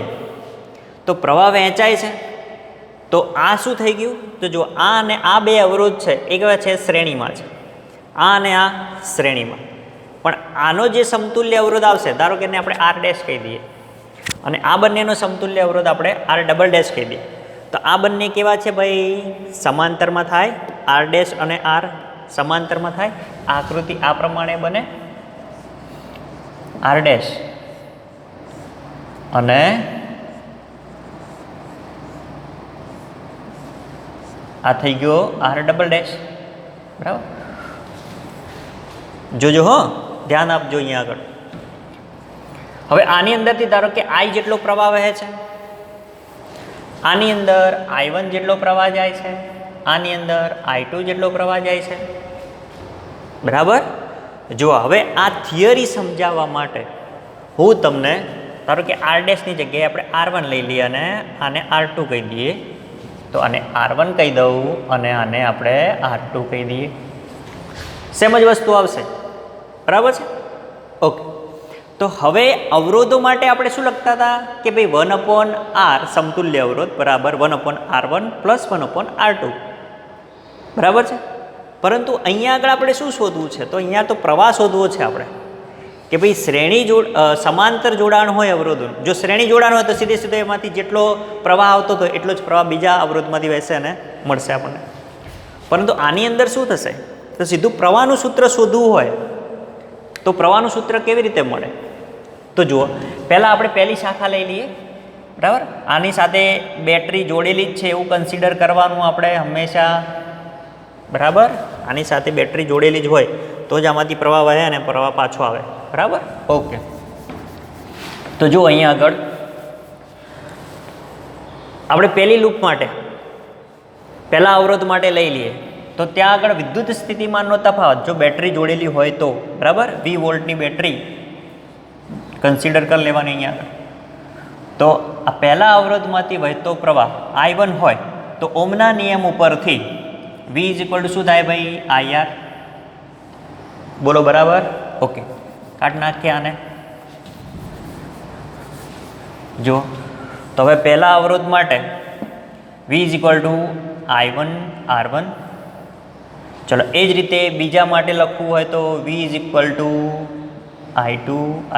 તો પ્રવાહ વહેંચાય છે, તો આ શું થઈ ગયું? તો જો આ અને આ બે અવરોધ છે એ કેવા છે? શ્રેણીમાં છે, આ અને આ શ્રેણીમાં. પણ આનો જે સમતુલ્ય અવરોધ આવશે, ધારો કે એને આપણે R ડેશ કહી દઈએ, અને આ બંનેનો સમતુલ્ય અવરોધ આપણે R ડબલ ડેશ કહી દઈએ. તો આ બંને કેવા છે ભાઈ? સમાંતરમાં થાય, R ડેશ અને R સમાંતરમાં થાય. આકૃતિ આ પ્રમાણે બને, R ડેશ અને આ થઈ ગયો R ડબલ ડેશ બરાબર. જોજો હો, ધ્યાન આપજો અહીંયા આગળ. હવે આની અંદરથી ધારો કે I જેટલો પ્રવાહ વહે છે, આની અંદર I1 જેટલો પ્રવાહ જાય છે, આની અંદર I2 જેટલો પ્રવાહ જાય છે બરાબર. જો હવે આ થિયરી સમજાવવા માટે હું તમને ધારો કે R ડેશની જગ્યાએ આપણે R1 લઈ લઈએ અને આને R2 કહી દઈએ, તો આને R1 કહી દઉં અને આને આપણે R2 કહી દઈએ, સેમ જ વસ્તુ આવશે બરાબર છે. ઓકે, તો હવે અવરોધો માટે આપણે શું લખતા હતા કે ભાઈ 1/R સમતુલ્ય અવરોધ બરાબર 1/R1 પ્લસ 1/R2 બરાબર છે. પરંતુ અહીંયા આગળ આપણે શું શોધવું છે? તો અહીંયા તો પ્રવાહ શોધવો છે આપણે કે ભાઈ શ્રેણી સમાંતર જોડાણ હોય અવરોધોનું. જો શ્રેણી જોડાણ હોય તો સીધે સીધો એમાંથી જેટલો પ્રવાહ આવતો હતો એટલો જ પ્રવાહ બીજા અવરોધમાંથી વહેશે અને મળશે આપણને. પરંતુ આની અંદર શું થશે? તો સીધું પ્રવાહનું સૂત્ર શોધવું હોય તો પ્રવાહનું સૂત્ર કેવી રીતે મળે? તો જુઓ, પહેલાં આપણે પહેલી શાખા લઈ લઈએ બરાબર. આની સાથે બેટરી જોડેલી જ છે એવું કન્સિડર કરવાનું આપણે હંમેશા બરાબર. આની સાથે બેટરી જોડેલી જ હોય તો જ આમાંથી પ્રવાહ વહે અને પ્રવાહ પાછો આવે બરાબર. ઓકે, તો જો અહીંયા આગળ આપણે પહેલી લૂપ માટે પહેલા અવરોધ માટે લઈ લઈએ તો ત્યાં આગળ વિદ્યુત સ્થિતિમાનનો તફાવત જો બેટરી જોડેલી હોય તો બરાબર, 20 વોલ્ટની બેટરી કન્સિડર કરી લેવાની અહીંયા આગળ. તો આ પહેલા અવરોધમાંથી વહેતો પ્રવાહ I1 હોય તો ઓમના નિયમ ઉપરથી V ઇઝ ઇક્વલ ટુ શું થાય ભાઈ? IR. બોલો બરાબર. ઓકે, કાઢ નાખીએ આને. જો તો હવે પહેલા અવરોધ માટે V is equal to I1 R1. ચલો એ જ રીતે બીજા માટે લખવું હોય તો V is equal to I2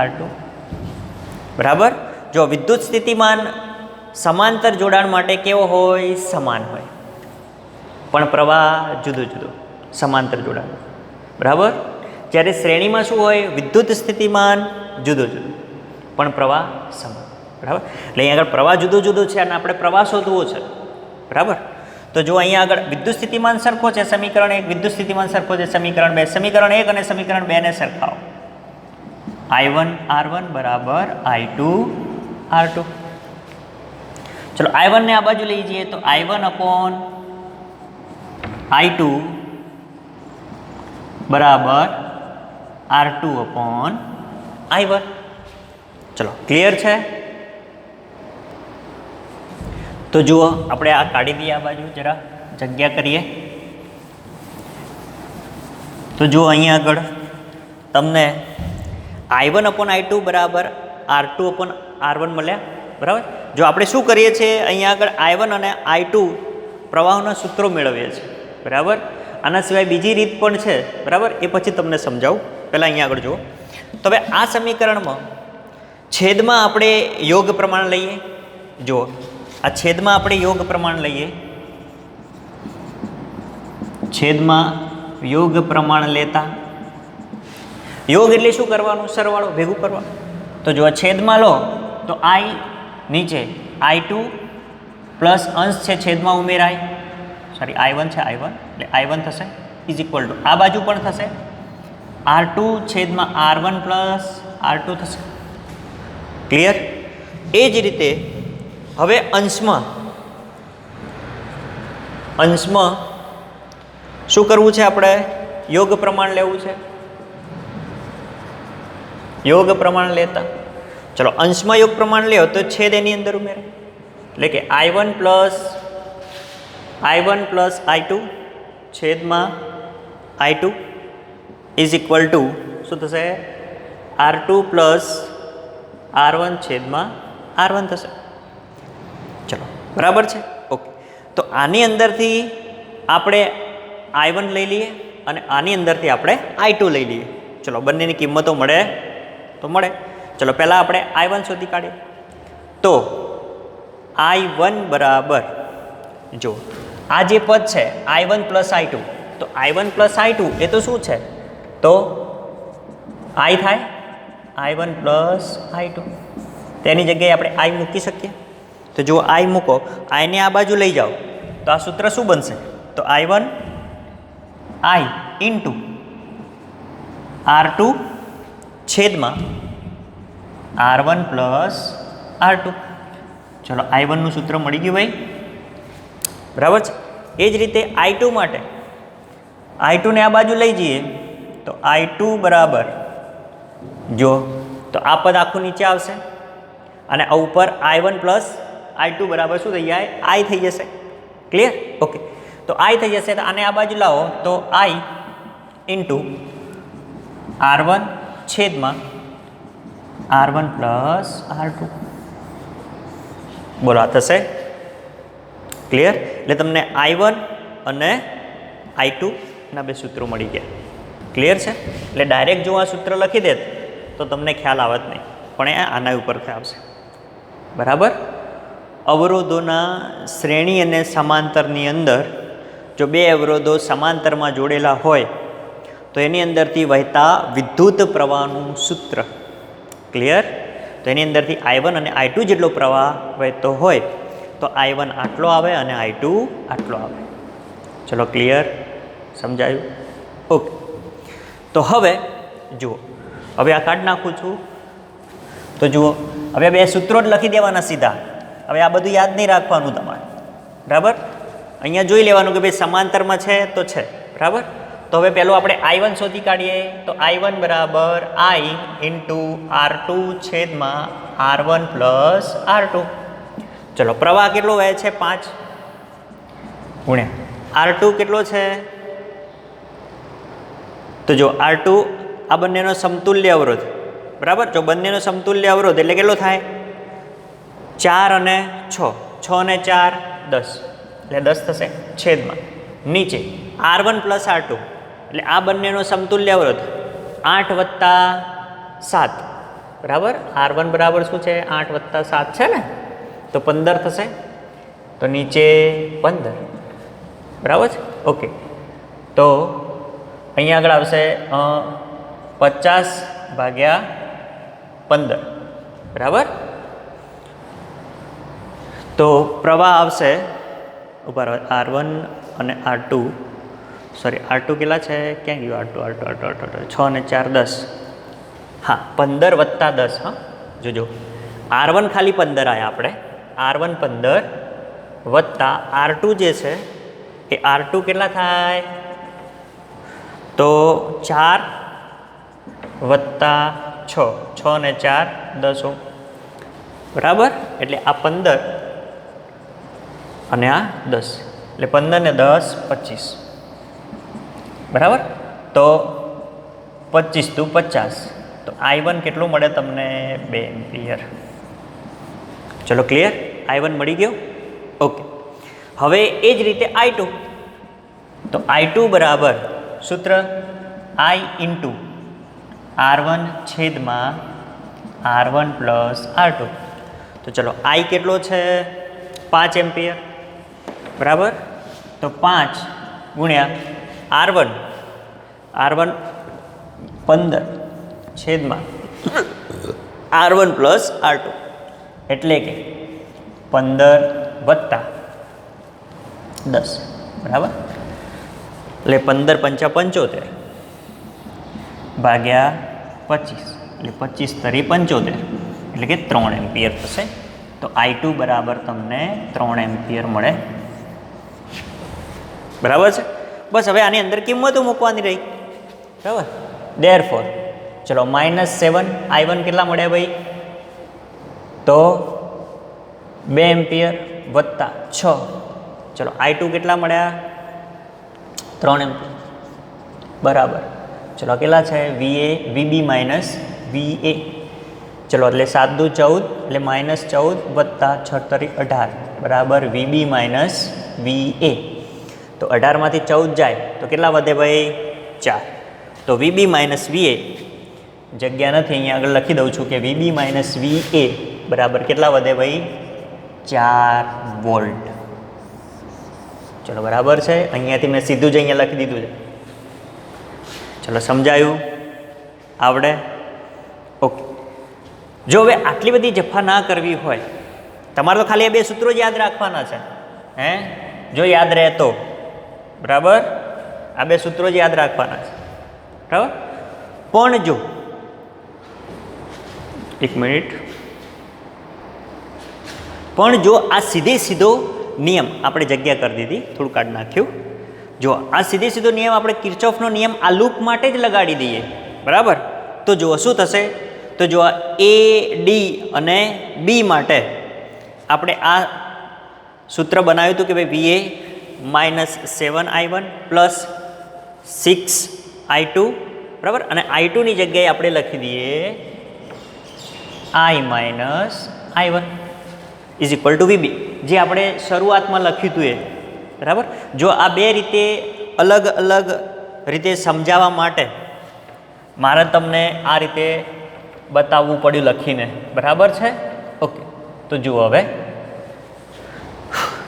R2. બરાબર. જો વિદ્યુત સ્થિતિમાન સમાંતર જોડાણ માટે કેવો હોય? સમાન હોય, પણ પ્રવાહ જુદો જુદો. સમાંતર જોડાણ બરાબર. જ્યારે શ્રેણીમાં શું હોય? વિદ્યુત સ્થિતિમાન જુદો જુદો પણ પ્રવાહ સમાન. બરાબર. એટલે અહીંયા આગળ પ્રવાહ જુદો જુદો છે અને આપણે પ્રવાહ શોધવો છે. બરાબર. તો જો અહીંયા આગળ વિદ્યુત સ્થિતિમાન સરખો છે સમીકરણ 1, વિદ્યુત સ્થિતિમાન સરખો છે સમીકરણ 2. સમીકરણ 1 અને સમીકરણ 2 ને સરખાવો. I1 R1 બરાબર I2 R2. ચલો I1 ને આ બાજુ લઈ જઈએ તો I1 અપોન I2 બરાબર R2 અપોન I1. ચલો ક્લિયર છે? તો જુઓ આપણે આ કાઢી દઈએ, આ બાજુ જરા જગ્યા કરીએ. તો જુઓ અહીંયા આગળ તમને I1 અપોન I2 બરાબર R2 અપોન R1 મળ્યા. બરાબર. જો આપણે શું કરીએ છીએ અહીંયા આગળ I1 અને I2 પ્રવાહના સૂત્રો મેળવીએ છીએ. બરાબર. આના સિવાય બીજી રીત પણ છે. બરાબર, એ પછી તમને સમજાવું. પહેલાં અહીંયા આગળ જુઓ. તો હવે આ સમીકરણમાં છેદમાં આપણે યોગ પ્રમાણ લઈએ. જુઓ આ છેદમાં આપણે યોગ પ્રમાણ લઈએ. છેદમાં યોગ પ્રમાણ લેતા, યોગ એટલે શું કરવાનું? સરવાળો, ભેગું કરવાનું. તો જો આ છેદમાં લો તો I નીચે I2 પ્લસ અંશ છે છેદમાં ઉમેરાય, સોરી I1 છે I1 એટલે I1 થશે ઇઝ ઇક્વલ ટુ આ બાજુ પણ થશે R2 છેદમાં R1 પ્લસ R2 થશે. ક્લિયર? એ જ રીતે હવે અંશમાં શું કરવું છે? આપણે યોગ પ્રમાણ લેવું છે. યોગ પ્રમાણ લેતા ચલો અંશમાં યોગ પ્રમાણ લ્યો તો છેદ એની અંદર ઉમેરો, એટલે કે I1 પ્લસ I2 છેદમાં I2 ઇઝ ઇક્વલ ટુ શું થશે? R2 પ્લસ R1 છેદમાં R1 થશે. ચલો બરાબર છે. ઓકે, તો આની અંદરથી આપણે I1 લઈ લઈએ અને આની અંદરથી આપણે I2 લઈ લઈએ. ચલો બંનેની કિંમતો મળે તો મળે. ચલો પહેલાં આપણે I1 શોધી કાઢીએ. તો I1 બરાબર, જો આ જે પદ છે I1 પ્લસ I2, તો I1 પ્લસ I2 એ તો શું છે? તો I થાય I1 પ્લસ I2. તેની જગ્યાએ આપણે I મૂકી શકીએ. તો જો I મૂકો, I ને આ બાજુ લઈ જાઓ તો આ સૂત્ર શું બનશે? તો I1 I ઇન્ટુ R2 છેદમાં R1 પ્લસ R2. ચલો I1 નું સૂત્ર મળી ગયું ભાઈ. બરાબર છે. એ જ રીતે I2 માટે I2 ને આ બાજુ લઈ જઈએ તો I2 બરાબર, જો તો આ પદ આખું નીચે આવશે અને આ ઉપર I1 પ્લસ I2 બરાબર શું થઈ જાય? I થઈ જશે. ક્લિયર? ઓકે, તો I થઈ જશે. તો આને આ બાજુ લાવો તો I ઇન્ટુ R1 છેદમાં R1 પ્લસ R2. બોલો આ થશે. ક્લિયર? એટલે તમને I1 અને I2 ના બે સૂત્રો મળી ગયા. ક્લિયર છે? એટલે ડાયરેક્ટ જો આ સૂત્ર લખી દે તો તમને ખ્યાલ આવત નહીં, પણ એ આના ઉપરથી આવશે. બરાબર. અવરોધોના શ્રેણી અને સમાંતરની અંદર જો બે અવરોધો સમાંતરમાં જોડેલા હોય તો એની અંદરથી વહેતા વિદ્યુત પ્રવાહનું સૂત્ર. ક્લિયર? તો એની અંદરથી I1 અને I2 જેટલો પ્રવાહ વહેતો હોય તો I1 આટલો આવે અને I2 આટલો આવે. ચલો ક્લિયર? સમજાયું? ઓકે, તો હવે જુઓ, હવે આ કાઢ નાખું છું. તો જુઓ હવે બે સૂત્રો જ લખી દેવાના સીધા. હવે આ બધું યાદ નહીં રાખવાનું તમારે. બરાબર? અહીંયા જોઈ લેવાનું કે ભાઈ સમાંતરમાં છે તો છે. બરાબર? તો હવે પહેલું આપણે I1 શોધી કાઢીએ. તો I1 બરાબર I ઇન્ટુ R2 છેદમાં R1 પ્લસ R2. ચલો પ્રવાહ કેટલો વહે છે? 5 ગુણ્યા R2 કેટલો છે? તો જો R2 આ બંનેનો સમતુલ્ય અવરોધ, બરાબર. જો બંનેનો સમતુલ્ય અવરોધ એટલે કેટલો થાય? 4 અને 6, 6 અને 4 10, એટલે 10 થશે. છેદમાં નીચે R1 પ્લસ R2, એટલે આ બંનેનો સમતુલ્ય અવરોધ 8 વત્તા 7, બરાબર. R1 બરાબર શું છે? 8 વત્તા 7 છે ને, તો 15 થશે. તો નીચે 15, બરાબર છે. ઓકે, તો અહીંયા આગળ આવશે 50/15, બરાબર. તો પ્રવાહ આવશે ઉપર R1 અને R2, સોરી R2 કેટલા છે? ક્યાં ગયું R2? 6 અને 4 10, હા 15 વત્તા 10. હા જોજો, R1 ખાલી 15 આવ્યા આપણે, R1 15 વત્તા R2 જે છે એ R2 કેટલા થાય? તો 4 વત્તા 6, 6 અને 4 10, બરાબર. એટલે આ 15 અને આ 10, એટલે 15 ને 10 25, બરાબર. તો 25 × 50, તો I1 કેટલું મળે તમને? 2 એમ્પિયર. ચલો ક્લિયર, I1 મળી ગયો. ઓકે, હવે એ જ રીતે I2, તો I2 બરાબર સૂત્ર I ઇન્ટુ R1 છેદમાં R1 પ્લસ R2. તો ચલો I કેટલો છે? 5 એમ્પિયર, બરાબર. તો 5 ગુણ્યા R1, R1 15 છેદમાં R1 પ્લસ R2, એટલે કે 15 વત્તા 10, બરાબર. એટલે 15 × 5 = 75 ભાગ્યા 25, એટલે 25 × 75, એટલે કે 3 એમ્પિયર થશે. તો I2 બરાબર તમને 3 એમ્પિયર મળે, બરાબર છે. બસ હવે આની અંદર કિંમતો મૂકવાની રહી, બરાબર. ધેરફોર ચલો -7 I1 કેટલા મળ્યા ભાઈ? તો 2 એમ્પિયર વત્તા 6, ચલો I2 કેટલા મળ્યા? 3 એમ્પિયર, બરાબર. ચલો કેટલા છે? VB માઇનસ VA, ચલો એટલે 7 દુ 14, એટલે -14 વત્તા 6 × 18 બરાબર VB માઇનસ VA. તો 18 માંથી 14 જાય તો કેટલા વધે ભાઈ? 4. તો VB માઇનસ VA, જગ્યા નથી અહીંયા આગળ લખી દઉં છું કે VB માઇનસ VA બરાબર કેટલા વધે ભાઈ? 4 વોલ્ટ. ચલો બરાબર છે, અહીંયાથી મેં સીધું જ અહીંયા લખી દીધું છે. ચલો સમજાયું? આવડે? ઓકે. જો હવે આટલી બધી જફા ના કરવી હોય, તમારે તો ખાલી આ 2 સૂત્રો જ યાદ રાખવાના છે. હે, જો યાદ રહે તો, બરાબર. આ 2 સૂત્રો જ યાદ રાખવાના છે, બરાબર. પણ જો એક મિનિટ, પણ જો આ સીધો નિયમ આપણે જગ્યા કરી દીધી, થોડું કાઢી નાખ્યું. જો આ સીધો નિયમ આપણે કિર્ચોફનો નિયમ આ લૂપ માટે જ લગાડી દઈએ, બરાબર. તો જુઓ શું થશે? તો જો A, D અને B માટે આપણે આ સૂત્ર બનાવ્યું હતું કે ભાઈ VA -7I1 પ્લસ 6I2, બરાબર. અને I2 ની જગ્યાએ આપણે લખી દઈએ I minus I1 is equal to VB, જે આપણે શરૂઆતમાં લખ્યું હતું એ, બરાબર. જો આ 2 રીતે અલગ અલગ રીતે સમજાવવા માટે મારે તમને આ રીતે બતાવવું પડ્યું લખીને, બરાબર છે. ઓકે, તો જુઓ હવે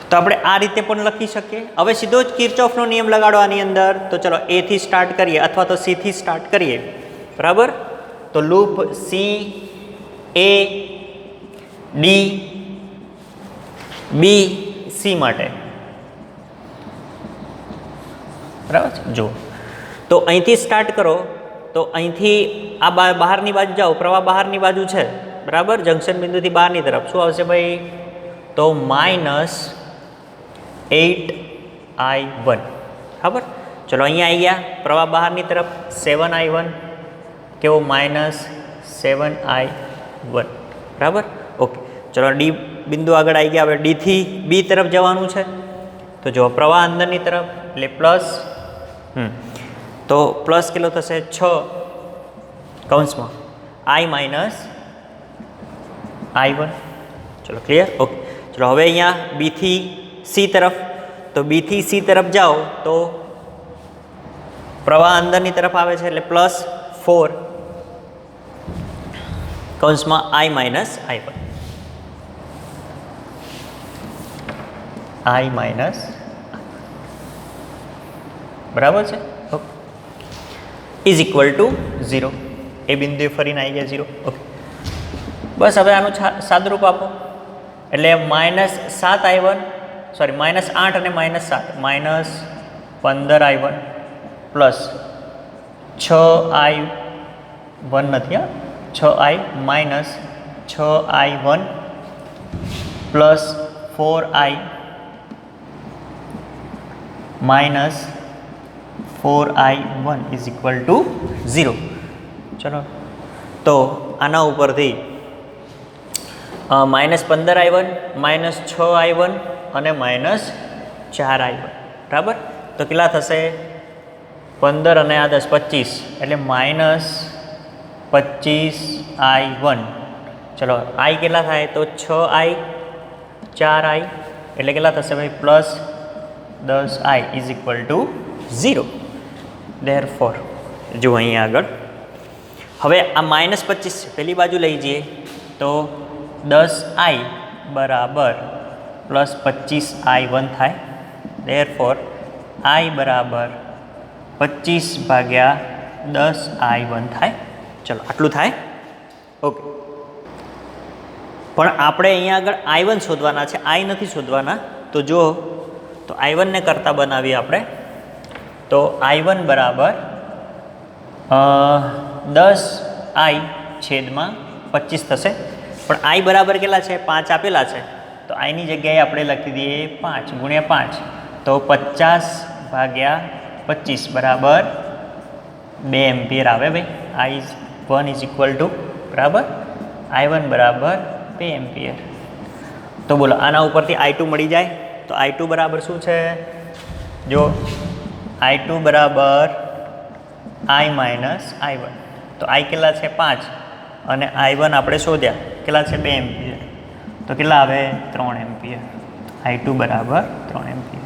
તો આપણે આ રીતે પણ લખી શકીએ. હવે સીધો જ કિર્ચોફનો નિયમ લગાડો આની અંદર. તો ચલો A થી સ્ટાર્ટ કરીએ અથવા તો C થી સ્ટાર્ટ કરીએ, બરાબર. તો loop C, A, D, B, C માટે, બરાબર છે. જુઓ તો અહીંથી સ્ટાર્ટ કરો, તો અહીંથી આ બહારની બાજુ જાઓ, પ્રવાહ બહારની બાજુ છે, બરાબર. જંકશન બિંદુથી બહારની તરફ શું આવશે ભાઈ? તો -8I1, બરાબર. ચલો અહીંયા આવી ગયા, પ્રવાહ બહારની તરફ 7I1, કેવો? -7I1, બરાબર. ઓકે, ચલો D બિંદુ આગળ આવી ગયા. હવે D થી B તરફ જવાનું છે, તો જો પ્રવાહ અંદરની તરફ એટલે પ્લસ, તો પ્લસ કેટલો થશે? 6 કૌંસમાં I માઇનસ I1. ચલો ક્લિયર? ઓકે. ચલો હવે અહીંયા બી થી સી તરફ, તો બી થી સી તરફ જાઓ તો પ્રવાહ અંદરની તરફ આવે છે એટલે +4 કૌંસમાં I minus I1. I minus, બરાબર છે? ઓકે. Is equal to 0. એ બિંદુએ ફરીને આવી ગયા 0. ઓકે. બસ હવે આનું સાદુરૂપ આપો એટલે -7I1, સોરી -8 અને -7, -15I1 પ્લસ 6I1 નથી, હા 6I minus 6I1 plus 4I minus 4I1 is equal to 0. ચલો તો આના ઉપરથી -15I1 -6I1 અને -4I1, બરાબર? તો કેટલા થશે? 15 અને આ 10 25 એટલે -25I1. ચલો I કેટલા થાય? તો 6I 4I એટલે કેટલા થશે ભાઈ? +10I is equal to 0. Therefore જો અહીંયા આગળ હવે આ -25 પેલી બાજુ લઈ જઈએ તો 10I બરાબર +25I1 થાય. ધેરફોર I બરાબર 25/10I1 થાય. ચલો આટલું થાય. ઓકે. પણ આપણે અહીંયા આગળ I1 શોધવાના છે, I નથી શોધવાના. તો જો તો I1 ને કરતાં બનાવીએ આપણે તો I1 બરાબર 10I છેદમાં 25 થશે. પણ I બરાબર કેટલા છે? 5 આપેલા છે. તો I ની જગ્યાએ આપણે લખી દઈએ 5 × 5 તો 50/25 બરાબર 2 એમ્પિયર આવે ભાઈ. I1 ઇઝ ઇક્વલ ટુ બરાબર I1 બરાબર 2 એમ્પિયર. તો બોલો આના ઉપરથી I2 મળી જાય તો I2 બરાબર શું છે? જો I2 બરાબર I માઇનસ I1. તો I કેટલા છે? 5 અને I1 આપણે શોધ્યા કેટલા છે? 2 એમ્પિયર. તો કેટલા આવે? 3 એમ્પિયર. I2 બરાબર 3 એમ્પિયર,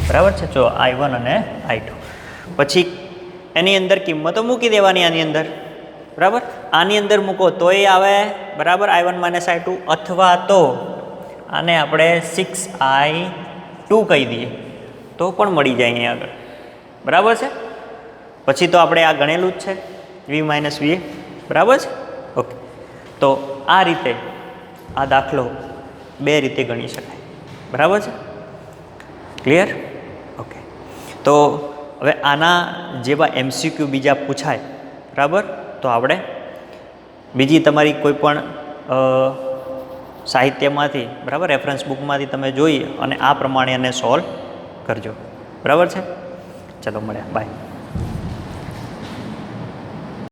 બરાબર છે? જો I1 અને I2 પછી એની અંદર કિંમતો મૂકી દેવાની આની અંદર, બરાબર? આની અંદર મૂકો તોય આવે બરાબર I1 - I2, અથવા તો આને આપણે 6I2 કહી દઈએ તો પણ મળી જાય અહીંયા આગળ, બરાબર છે? પછી તો આપણે આ ગણેલું જ છે V - VA, બરાબર છે? ઓકે. તો આ રીતે આ દાખલો 2 રીતે ગણી શકાય, બરાબર છે? ક્લિયર? ઓકે. તો હવે આના જેવા MCQ બીજા પૂછાય, બરાબર? તો આપણે બીજી તમારી કોઈ પણ સાહિત્યમાંથી, બરાબર, રેફરન્સ બુકમાંથી તમે જોઈ અને આ પ્રમાણે એને સોલ્વ કરજો, બરાબર છે? ચલો મળ્યા, બાય.